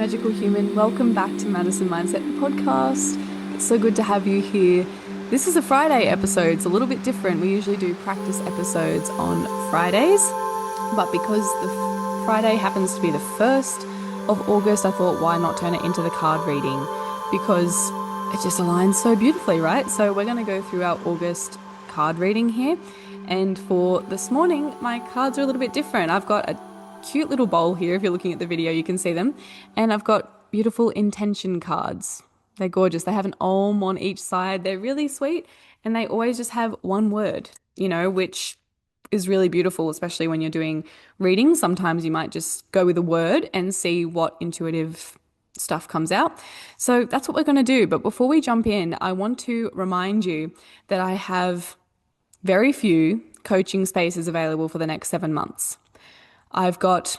magical human. Welcome back to Madison Mindset podcast. It's so good to have you here. This is a Friday episode. It's a little bit different. We usually do practice episodes on Fridays, but because the Friday happens to be the 1st of August, I thought why not turn it into the card reading because it just aligns so beautifully, right? So we're going to go through our August card reading here. And for this morning, my cards are a little bit different. I've got a cute little bowl here. If you're looking at the video, you can see them. And I've got beautiful intention cards. They're gorgeous. They have an om on each side. They're really sweet. And they always just have one word, which is really beautiful, especially when you're doing readings. Sometimes you might just go with a word and see what intuitive stuff comes out. So that's what we're going to do. But before we jump in, I want to remind you that I have very few coaching spaces available for the next 7 months. I've got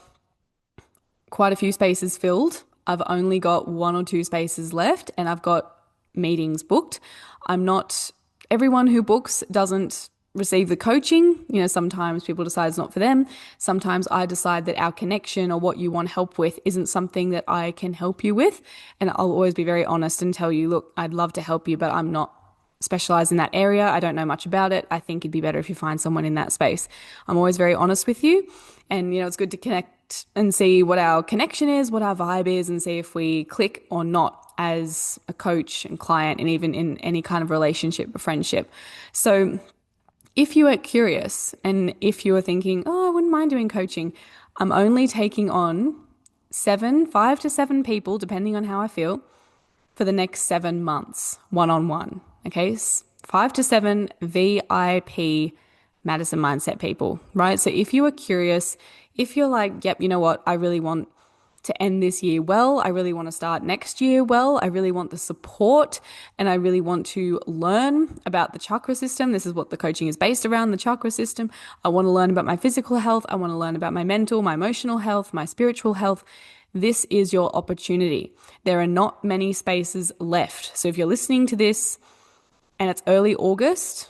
quite a few spaces filled. I've only got 1 or 2 spaces left, and I've got meetings booked. Everyone who books doesn't receive the coaching. Sometimes people decide it's not for them. Sometimes I decide that our connection or what you want help with isn't something that I can help you with. And I'll always be very honest and tell you, look, I'd love to help you, but I'm not specialized in that area. I don't know much about it. I think it'd be better if you find someone in that space. I'm always very honest with you. And, it's good to connect and see what our connection is, what our vibe is, and see if we click or not as a coach and client, and even in any kind of relationship or friendship. So if you are curious and if you are thinking, oh, I wouldn't mind doing coaching, I'm only taking on 5 to 7 people, depending on how I feel, for the next 7 months, one-on-one. Okay, 5 to 7 VIP Madison Mindset people, right? So if you are curious, if you're like, yep, you know what, I really want to end this year well, I really want to start next year well, I really want the support, and I really want to learn about the chakra system. This is what the coaching is based around, the chakra system. I want to learn about my physical health. I want to learn about my mental, my emotional health, my spiritual health. This is your opportunity. There are not many spaces left. So if you're listening to this and it's early August,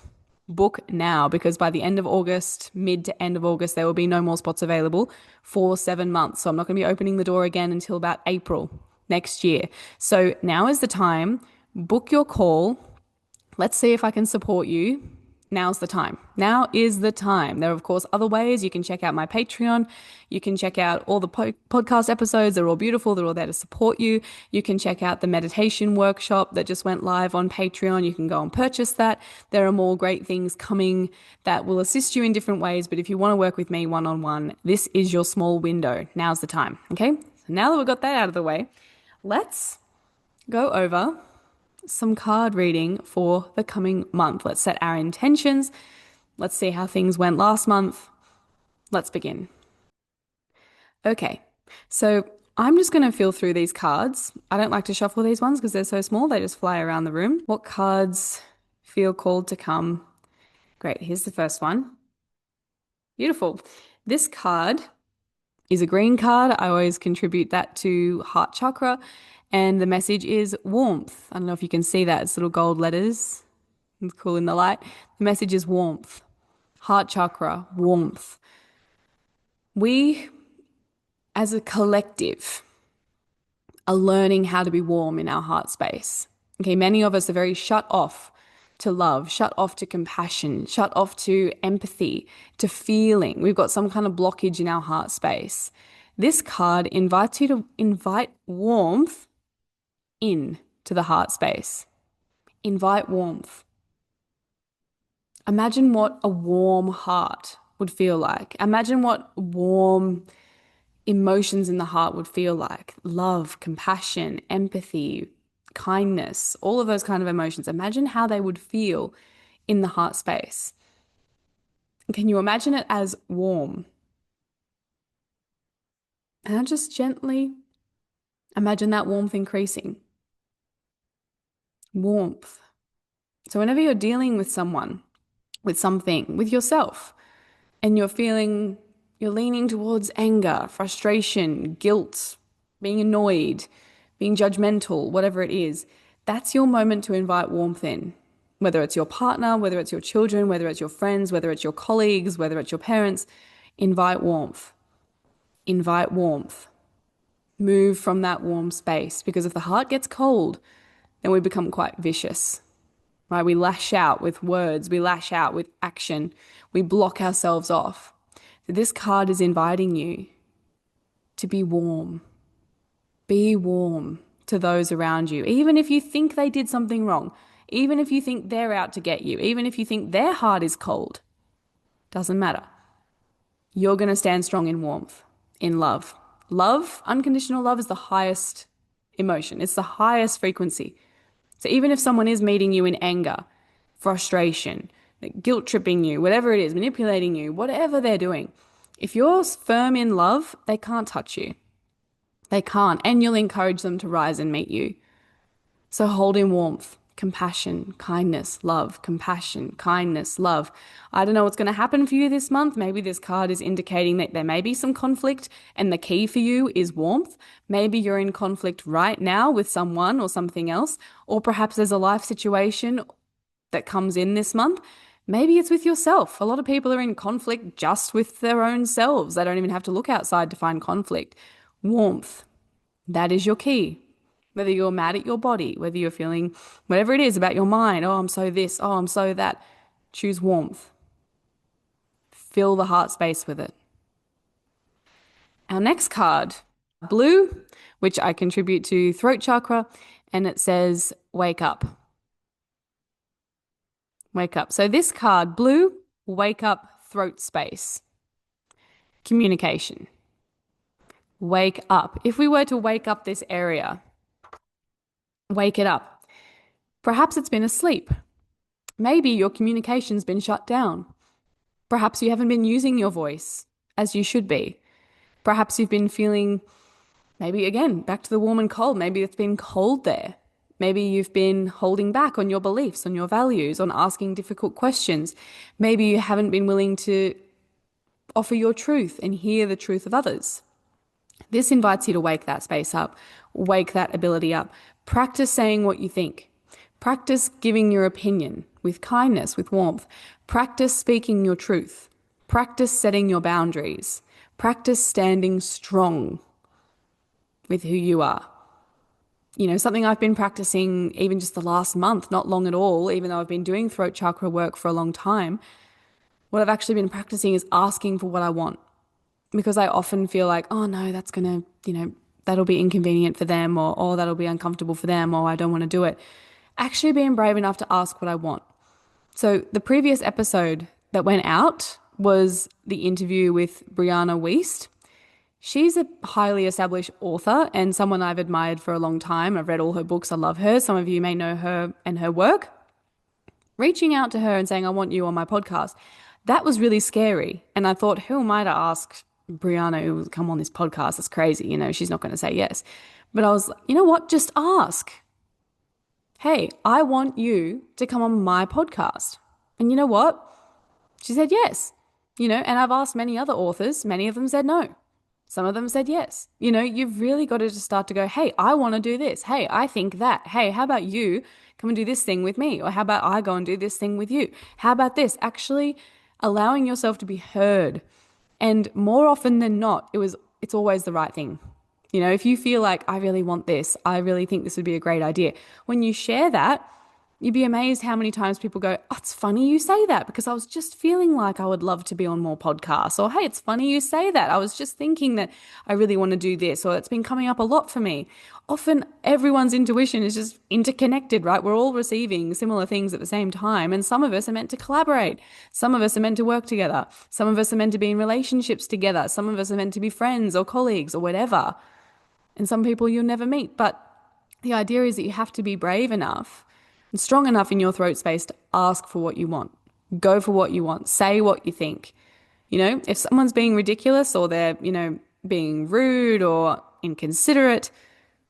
book now, because by the end of August, mid to end of August, there will be no more spots available for 7 months. So I'm not going to be opening the door again until about April next year. So now is the time. Book your call. Let's see if I can support you. Now's the time. Now is the time. There are, of course, other ways. You can check out my Patreon. You can check out all the podcast episodes. They're all beautiful. They're all there to support you. You can check out the meditation workshop that just went live on Patreon. You can go and purchase that. There are more great things coming that will assist you in different ways. But if you want to work with me one-on-one, this is your small window. Now's the time. Okay? So now that we've got that out of the way, let's go over some card reading for the coming month. Let's set our intentions. Let's see how things went last month. Let's begin. Okay, so I'm just going to feel through these cards. I don't like to shuffle these ones because they're so small. They just fly around the room. What cards feel called to come? Great, here's the first one. Beautiful. This card is a green card. I always contribute that to heart chakra. And the message is warmth. I don't know if you can see that. It's little gold letters. It's cool in the light. The message is warmth. Heart chakra, warmth. We, as a collective, are learning how to be warm in our heart space. Okay, many of us are very shut off to love, shut off to compassion, shut off to empathy, to feeling. We've got some kind of blockage in our heart space. This card invites you to invite warmth in to the heart space. Invite warmth. Imagine what a warm heart would feel like. Imagine what warm emotions in the heart would feel like. Love, compassion, empathy, kindness, all of those kind of emotions. Imagine how they would feel in the heart space. Can you imagine it as warm? And just gently imagine that warmth increasing. Warmth. So whenever you're dealing with someone, with something, with yourself, and you're leaning towards anger, frustration, guilt, being annoyed, being judgmental, whatever it is, that's your moment to invite warmth in. Whether it's your partner, whether it's your children, whether it's your friends, whether it's your colleagues, whether it's your parents, invite warmth. Invite warmth. move from that warm space. Because if the heart gets cold, then we become quite vicious, right? We lash out with words, we lash out with action, we block ourselves off. So this card is inviting you to be warm. Be warm to those around you, even if you think they did something wrong, even if you think they're out to get you, even if you think their heart is cold. Doesn't matter. You're going to stand strong in warmth, in love. Love, unconditional love, is the highest emotion. It's the highest frequency. So even if someone is meeting you in anger, frustration, guilt tripping you, whatever it is, manipulating you, whatever they're doing, if you're firm in love, they can't touch you. They can't. And you'll encourage them to rise and meet you. So hold in warmth, compassion, kindness, love, compassion, kindness, love. I don't know what's going to happen for you this month. Maybe this card is indicating that there may be some conflict and the key for you is warmth. Maybe you're in conflict right now with someone or something else, or perhaps there's a life situation that comes in this month. Maybe it's with yourself. A lot of people are in conflict just with their own selves. They don't even have to look outside to find conflict. Warmth, that is your key. Whether you're mad at your body, whether you're feeling whatever it is about your mind, oh, I'm so this, oh, I'm so that, choose warmth. Fill the heart space with it. Our next card, blue, which I contribute to throat chakra, and it says, wake up. Wake up. So this card, blue, wake up, throat space. Communication. Wake up. If we were to wake up this area, wake it up. Perhaps it's been asleep. Maybe your communication's been shut down. Perhaps you haven't been using your voice as you should be. Perhaps you've been feeling, maybe again, back to the warm and cold. Maybe it's been cold there. Maybe you've been holding back on your beliefs, on your values, on asking difficult questions. Maybe you haven't been willing to offer your truth and hear the truth of others. This invites you to wake that space up, wake that ability up. Practice saying what you think. Practice giving your opinion with kindness, with warmth. Practice speaking your truth. Practice setting your boundaries. Practice standing strong with who you are. You know, something I've been practicing even just the last month, not long at all, even though I've been doing throat chakra work for a long time. What I've actually been practicing is asking for what I want. Because I often feel like, oh no, that's going to, that'll be inconvenient for them, or oh, that'll be uncomfortable for them, or I don't want to do it. Actually being brave enough to ask what I want. So the previous episode that went out was the interview with Brianna Wiest. She's a highly established author and someone I've admired for a long time. I've read all her books. I love her. Some of you may know her and her work. Reaching out to her and saying, I want you on my podcast, that was really scary. And I thought, who am I to ask Brianna who will come on this podcast? It's crazy. She's not going to say yes. But I was like, you know what? Just ask. Hey, I want you to come on my podcast. And you know what? She said yes. And I've asked many other authors. Many of them said no. Some of them said yes. You've really got to just start to go, hey, I want to do this. Hey, I think that. Hey, how about you come and do this thing with me? Or how about I go and do this thing with you? How about this? Actually allowing yourself to be heard. And more often than not, it's always the right thing. If you feel like, I really want this, I really think this would be a great idea. When you share that, you'd be amazed how many times people go, oh, it's funny you say that because I was just feeling like I would love to be on more podcasts. Or, hey, it's funny you say that. I was just thinking that I really want to do this, or it's been coming up a lot for me. Often everyone's intuition is just interconnected, right? We're all receiving similar things at the same time. And some of us are meant to collaborate. Some of us are meant to work together. Some of us are meant to be in relationships together. Some of us are meant to be friends or colleagues or whatever. And some people you'll never meet. But the idea is that you have to be brave enough and strong enough in your throat space to ask for what you want. Go for what you want. Say what you think. If someone's being ridiculous or they're, being rude or inconsiderate,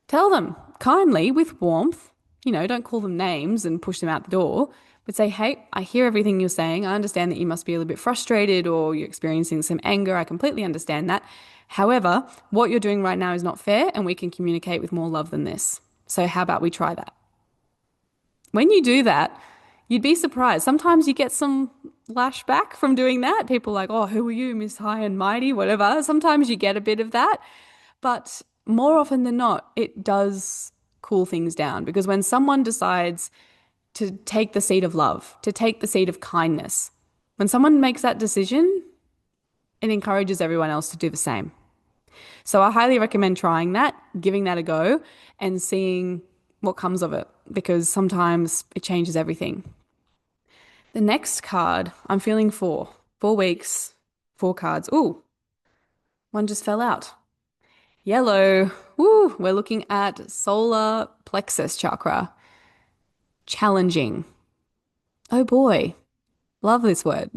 tell them kindly with warmth. Don't call them names and push them out the door, but say, hey, I hear everything you're saying. I understand that you must be a little bit frustrated or you're experiencing some anger. I completely understand that. However, what you're doing right now is not fair and we can communicate with more love than this. So how about we try that? When you do that, you'd be surprised. Sometimes you get some lashback from doing that. People are like, oh, who are you, Miss High and Mighty, whatever. Sometimes you get a bit of that. But more often than not, it does cool things down because when someone decides to take the seat of love, to take the seat of kindness, when someone makes that decision, it encourages everyone else to do the same. So I highly recommend trying that, giving that a go, and seeing what comes of it because sometimes it changes everything. The next card, I'm feeling 4 weeks, 4 cards. Ooh, one just fell out. Yellow. Woo, we're looking at solar plexus chakra. Challenging. Oh boy, love this word.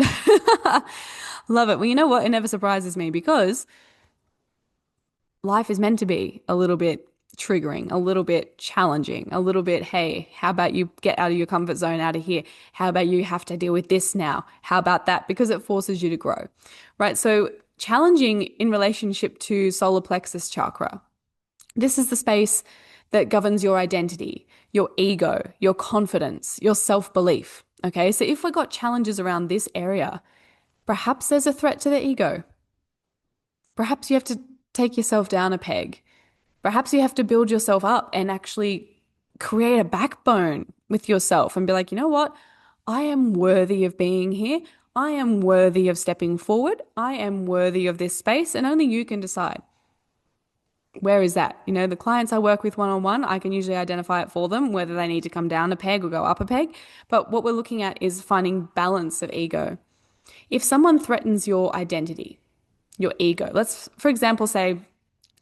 Love it. Well, you know what? It never surprises me because life is meant to be a little bit triggering, a little bit challenging, a little bit, hey, how about you get out of your comfort zone out of here? How about you have to deal with this now? How about that? Because it forces you to grow, right? So challenging in relationship to solar plexus chakra. This is the space that governs your identity, your ego, your confidence, your self-belief. Okay, so if we've got challenges around this area, perhaps there's a threat to the ego. Perhaps you have to take yourself down a peg. Perhaps you have to build yourself up and actually create a backbone with yourself and be like, you know what? I am worthy of being here. I am worthy of stepping forward. I am worthy of this space, and only you can decide. Where is that? You know, the clients I work with one on one, I can usually identify it for them, whether they need to come down a peg or go up a peg. But what we're looking at is finding balance of ego. If someone threatens your identity, your ego, let's, for example, say,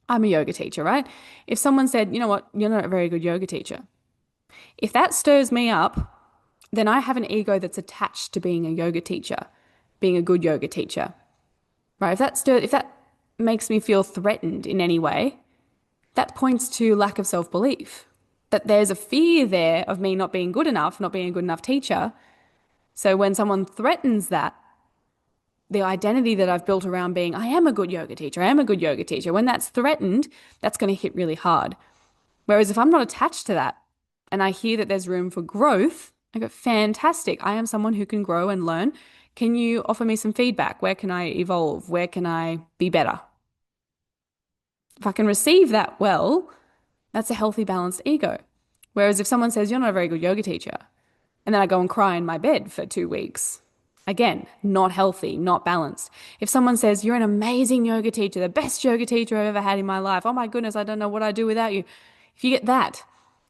I'm a yoga teacher, right? If someone said, you know what, you're not a very good yoga teacher, if that stirs me up, then I have an ego that's attached to being a yoga teacher, being a good yoga teacher, right? If that makes me feel threatened in any way, that points to lack of self-belief. That there's a fear there of me not being good enough, not being a good enough teacher. So when someone threatens that, the identity that I've built around being, I am a good yoga teacher, I am a good yoga teacher, when that's threatened, that's going to hit really hard. Whereas if I'm not attached to that and I hear that there's room for growth, I go, fantastic. I am someone who can grow and learn. Can you offer me some feedback? Where can I evolve? Where can I be better? If I can receive that well, that's a healthy, balanced ego. Whereas if someone says, you're not a very good yoga teacher, and then I go and cry in my bed for 2 weeks, again, not healthy, not balanced. If someone says, you're an amazing yoga teacher, the best yoga teacher I've ever had in my life, oh my goodness, I don't know what I'd do without you. If you get that,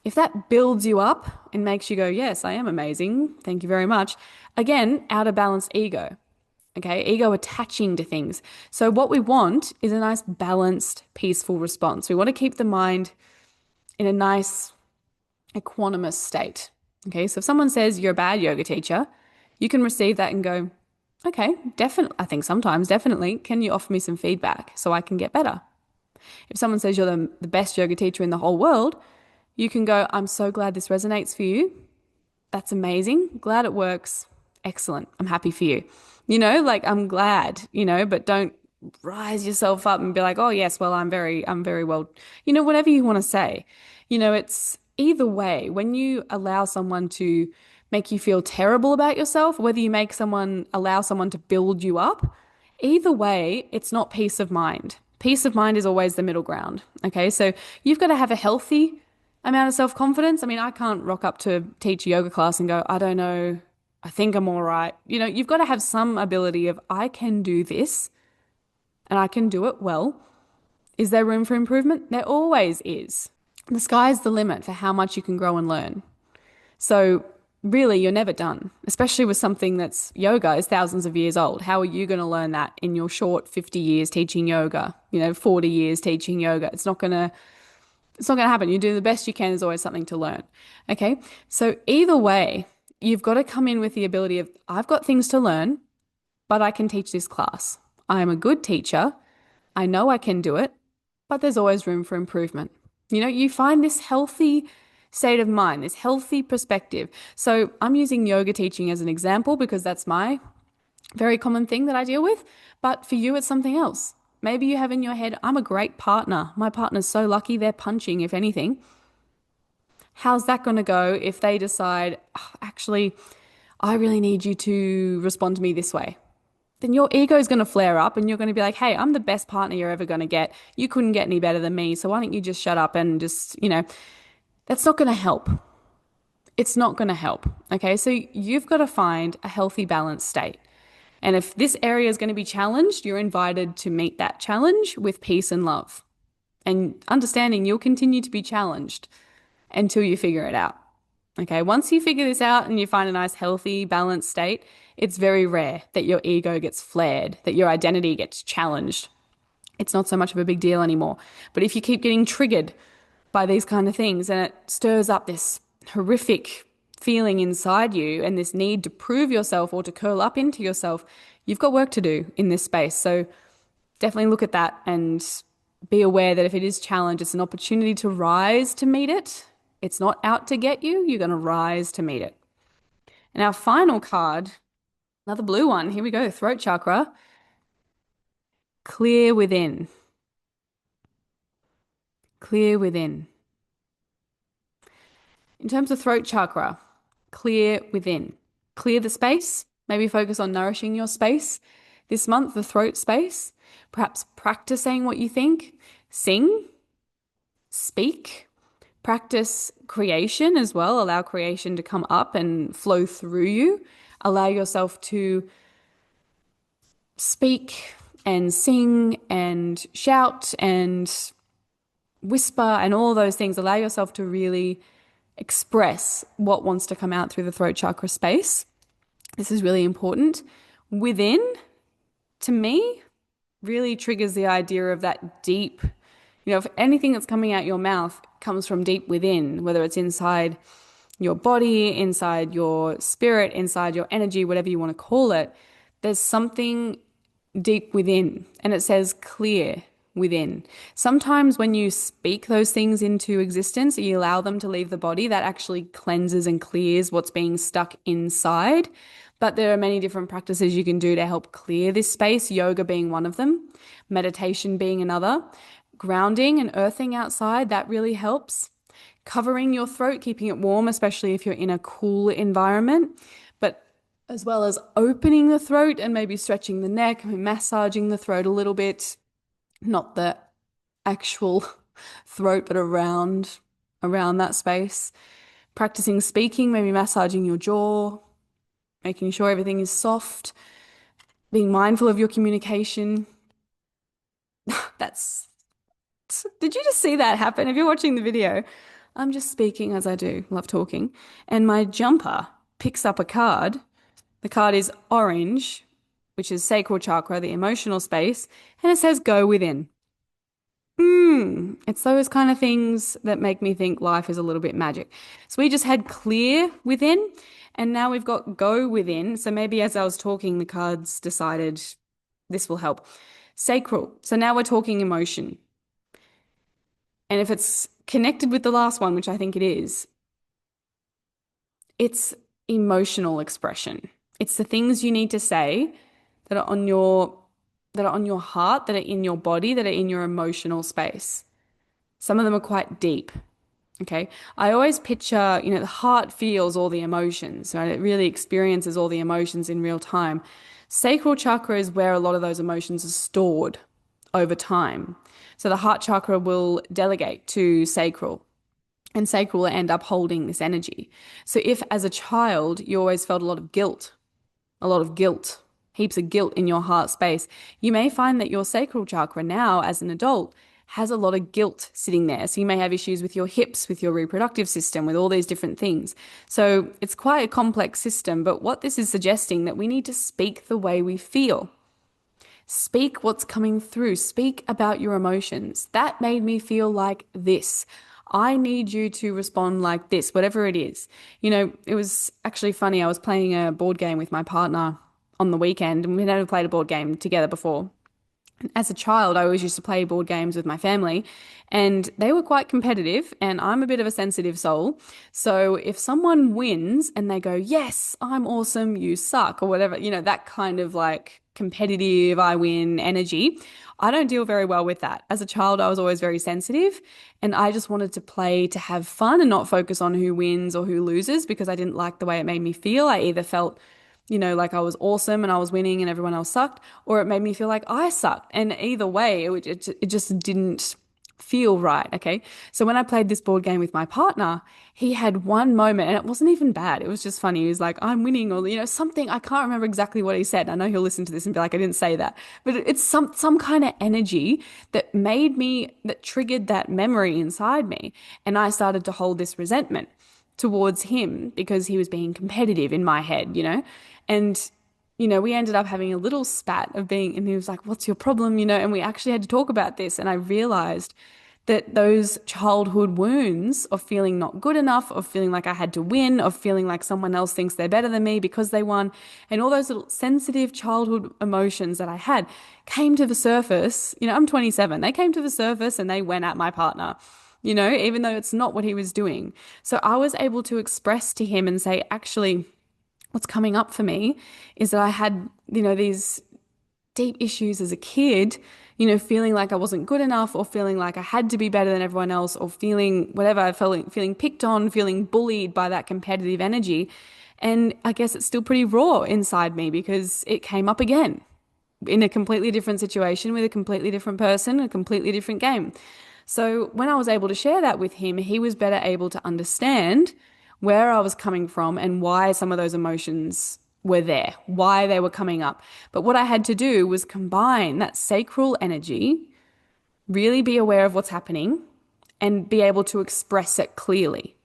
if that builds you up and makes you go, yes, I am amazing, thank you very much, again, out of balanced ego. Okay, ego attaching to things. So what we want is a nice balanced, peaceful response. We want to keep the mind in a nice equanimous state. Okay, so if someone says you're a bad yoga teacher, you can receive that and go, okay, definitely, I think sometimes, definitely, can you offer me some feedback so I can get better? If someone says you're the best yoga teacher in the whole world, you can go, I'm so glad this resonates for you. That's amazing. Glad it works. Excellent. I'm happy for you. You know, like I'm glad, you know, but don't rise yourself up and be like, oh yes, well, I'm very well, you know, whatever you want to say. You know, it's either way, when you allow someone to make you feel terrible about yourself, whether you allow someone to build you up, either way, it's not peace of mind. Peace of mind is always the middle ground. Okay. So you've got to have a healthy amount of self-confidence. I mean, I can't rock up to teach a yoga class and go, I don't know, I think I'm all right. You know, you've got to have some ability of, I can do this and I can do it well. Is there room for improvement? There always is. The sky's the limit for how much you can grow and learn. So really, you're never done, especially with something that's yoga is thousands of years old. How are you going to learn that in your short 50 years teaching yoga, 40 years teaching yoga? It's not going to happen. You do the best you can. There's always something to learn. Okay. So either way, you've got to come in with the ability of, I've got things to learn, but I can teach this class. I am a good teacher. I know I can do it, but there's always room for improvement. You find this healthy state of mind, this healthy perspective. So I'm using yoga teaching as an example because that's my very common thing that I deal with. But for you, it's something else. Maybe you have in your head, I'm a great partner. My partner's so lucky they're punching, if anything. How's that going to go if they decide, "Oh, actually, I really need you to respond to me this way? then your ego is going to flare up and you're going to be like, hey, I'm the best partner you're ever going to get. You couldn't get any better than me. So why don't you just shut up and just, that's not going to help. It's not going to help. Okay. So you've got to find a healthy, balanced state. And if this area is going to be challenged, you're invited to meet that challenge with peace and love and understanding you'll continue to be challenged until you figure it out. Okay, once you figure this out and you find a nice, healthy, balanced state, it's very rare that your ego gets flared, that your identity gets challenged. It's not so much of a big deal anymore. But if you keep getting triggered by these kind of things and it stirs up this horrific feeling inside you and this need to prove yourself or to curl up into yourself, you've got work to do in this space. So definitely look at that and be aware that if it is challenged, it's an opportunity to rise to meet it. It's not out to get you. You're going to rise to meet it. And our final card, another blue one. Here we go. Throat chakra. Clear within. Clear within. In terms of throat chakra, clear within. Clear the space. Maybe focus on nourishing your space. This month, the throat space. Perhaps practice saying what you think. Sing. Speak. Practice creation as well. Allow creation to come up and flow through you. Allow yourself to speak and sing and shout and whisper and all those things. Allow yourself to really express what wants to come out through the throat chakra space. This is really important. Within, to me, really triggers the idea of that deep, if anything that's coming out your mouth comes from deep within, whether it's inside your body, inside your spirit, inside your energy, whatever you want to call it, there's something deep within, and it says clear within. Sometimes when you speak those things into existence, you allow them to leave the body, that actually cleanses and clears what's being stuck inside. But there are many different practices you can do to help clear this space, yoga being one of them, meditation being another, grounding and earthing outside, that really helps. Covering your throat, keeping it warm, especially if you're in a cool environment, but as well as opening the throat and maybe stretching the neck, massaging the throat a little bit, not the actual throat, but around that space. Practicing speaking, maybe massaging your jaw, making sure everything is soft, being mindful of your communication. Did you just see that happen? If you're watching the video, I'm just speaking as I do, love talking, and my jumper picks up a card. The card is orange, which is sacral chakra, the emotional space, and it says go within. It's those kind of things that make me think life is a little bit magic. So we just had clear within, and now we've got go within. So maybe as I was talking, the cards decided this will help. Sacral. So now we're talking emotion. And if it's connected with the last one, which I think it is, it's emotional expression. It's the things you need to say that are on your heart, that are in your body, that are in your emotional space. Some of them are quite deep. Okay. I always picture, the heart feels all the emotions, right? It really experiences all the emotions in real time. Sacral chakra is where a lot of those emotions are stored over time. So the heart chakra will delegate to sacral, and sacral will end up holding this energy. So if as a child you always felt a lot of guilt, heaps of guilt in your heart space, you may find that your sacral chakra now as an adult has a lot of guilt sitting there. So you may have issues with your hips, with your reproductive system, with all these different things. So it's quite a complex system, but what this is suggesting that we need to speak the way we feel. Speak what's coming through. Speak about your emotions. That made me feel like this. I need you to respond like this, whatever it is. It was actually funny. I was playing a board game with my partner on the weekend, and we'd never played a board game together before. As a child, I always used to play board games with my family, and they were quite competitive, and I'm a bit of a sensitive soul. So if someone wins and they go, yes, I'm awesome, you suck, or whatever, that kind of like competitive, I win energy, I don't deal very well with that. As a child, I was always very sensitive, and I just wanted to play to have fun and not focus on who wins or who loses because I didn't like the way it made me feel. I either felt like I was awesome and I was winning and everyone else sucked, or it made me feel like I sucked. And either way, it just didn't feel right. Okay. So when I played this board game with my partner, he had one moment and it wasn't even bad. It was just funny. He was like, I'm winning, or, something. I can't remember exactly what he said. I know he'll listen to this and be like, I didn't say that. But it's some kind of energy that triggered that memory inside me. And I started to hold this resentment towards him because he was being competitive in my head. And we ended up having a little spat and he was like, what's your problem? And we actually had to talk about this. And I realized that those childhood wounds of feeling not good enough, of feeling like I had to win, of feeling like someone else thinks they're better than me because they won, and all those little sensitive childhood emotions that I had came to the surface. I'm 27. They came to the surface and they went at my partner, even though it's not what he was doing. So I was able to express to him and say, actually, what's coming up for me is that I had, these deep issues as a kid, feeling like I wasn't good enough, or feeling like I had to be better than everyone else, or feeling whatever, feeling picked on, feeling bullied by that competitive energy. And I guess it's still pretty raw inside me because it came up again in a completely different situation with a completely different person, a completely different game. So when I was able to share that with him, he was better able to understand where I was coming from and why some of those emotions were there, why they were coming up. But what I had to do was combine that sacral energy, really be aware of what's happening, and be able to express it clearly.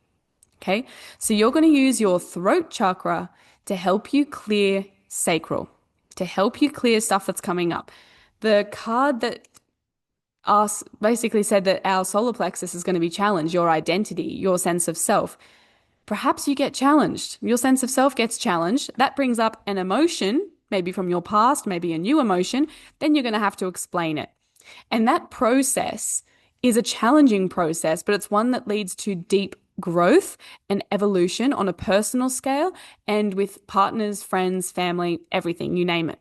Okay, so you're going to use your throat chakra to help you clear sacral, to help you clear stuff that's coming up. The card that basically said that our solar plexus is going to be challenged, your identity, your sense of self. Perhaps you get challenged. Your sense of self gets challenged. That brings up an emotion, maybe from your past, maybe a new emotion. Then you're going to have to explain it. And that process is a challenging process, but it's one that leads to deep growth and evolution on a personal scale and with partners, friends, family, everything, you name it.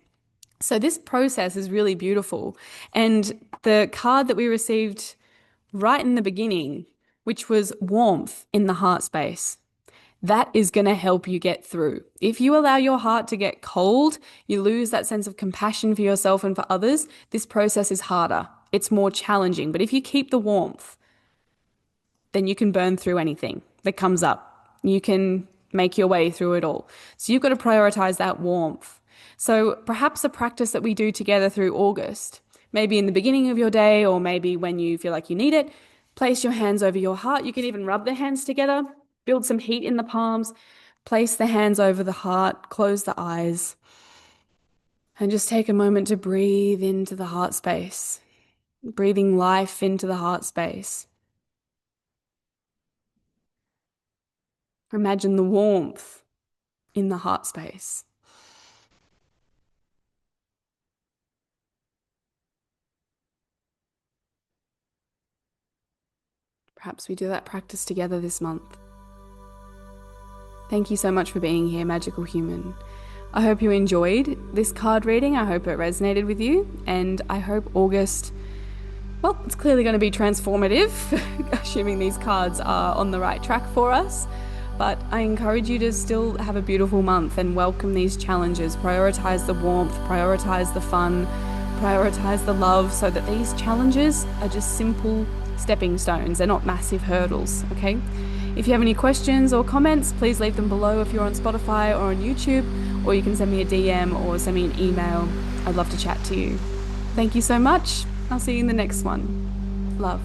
So this process is really beautiful. And the card that we received right in the beginning, which was warmth in the heart space, that is going to help you get through. If you allow your heart to get cold, you lose that sense of compassion for yourself and for others. This process is harder. It's more challenging. But if you keep the warmth, then you can burn through anything that comes up. You can make your way through it all. So you've got to prioritize that warmth. So perhaps a practice that we do together through August, maybe in the beginning of your day, or maybe when you feel like you need it, place your hands over your heart. You can even rub the hands together. Build some heat in the palms, place the hands over the heart, close the eyes, and just take a moment to breathe into the heart space, breathing life into the heart space. Imagine the warmth in the heart space. Perhaps we do that practice together this month. Thank you so much for being here, Magical Human. I hope you enjoyed this card reading. I hope it resonated with you. And I hope August, well, it's clearly going to be transformative, assuming these cards are on the right track for us. But I encourage you to still have a beautiful month and welcome these challenges. Prioritize the warmth, prioritize the fun, prioritize the love, so that these challenges are just simple stepping stones. They're not massive hurdles, okay? If you have any questions or comments, please leave them below if you're on Spotify or on YouTube, or you can send me a DM or send me an email. I'd love to chat to you. Thank you so much. I'll see you in the next one. Love.